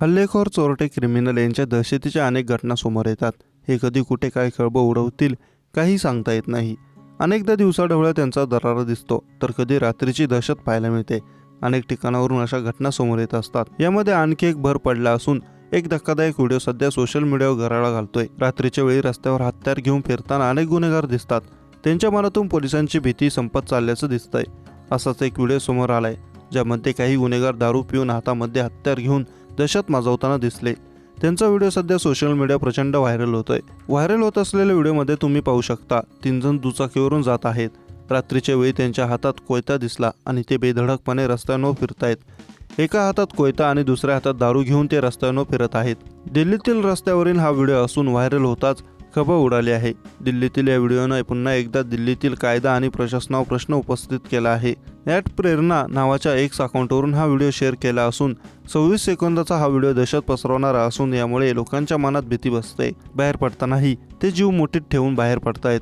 हल्लेखोर, चोरटे, क्रिमिनल यांच्या दहशतीच्या अनेक घटना समोर येतात. हे कधी कुठे काय खळबळ उडवतील काही सांगता येत नाही. अनेकदा दिवसाढवळ्या त्यांचा दरारा दिसतो, तर कधी रात्रीची दहशत पाहायला मिळते. अनेक ठिकाणावरून अशा घटना समोर येत असतात. यामध्ये आणखी एक भर पडला असून एक धक्कादायक व्हिडिओ सध्या सोशल मीडियावर घराला घालतोय. रात्रीच्या वेळी रस्त्यावर हत्यार घेऊन फिरताना अनेक गुन्हेगार दिसतात. त्यांच्या मनातून पोलिसांची भीती संपत चालल्याचं दिसतंय. असाच एक व्हिडिओ समोर आलाय, ज्यामध्ये काही गुन्हेगार दारू पिऊन हातामध्ये हत्यार घेऊन दहशत माजवताना दिसले. त्यांचा व्हिडिओ सध्या सोशल मीडिया प्रचंड व्हायरल होतोय. व्हायरल होत असलेल्या व्हिडिओमध्ये तुम्ही पाहू शकता 3 जण दुचाकीवरून जात आहेत. रात्रीच्या वेळी त्यांच्या हातात कोयता दिसला आणि ते बेधडकपणे रस्त्यावर फिरतायत. एका हातात कोयता आणि दुसऱ्या हातात दारू घेऊन ते रस्त्यावर फिरत आहेत. दिल्लीतील रस्त्यावरील हा व्हिडिओ असून व्हायरल होताच खळबळ उडाली आहे. दिल्लीतील या व्हिडिओने पुन्हा एकदा दिल्लीतील कायदा आणि प्रशासनावर प्रश्न उपस्थित केला आहे. @प्रेरणा नावाच्या एक्स अकाउंटवरून हा व्हिडिओ शेअर केला असून 26 सेकंदाचा हा व्हिडिओ दहशत पसरवणारा असून यामुळे लोकांच्या मनात भीती बसते. बाहेर पडतानाही ते जीव मुठीत ठेवून बाहेर पडतायत.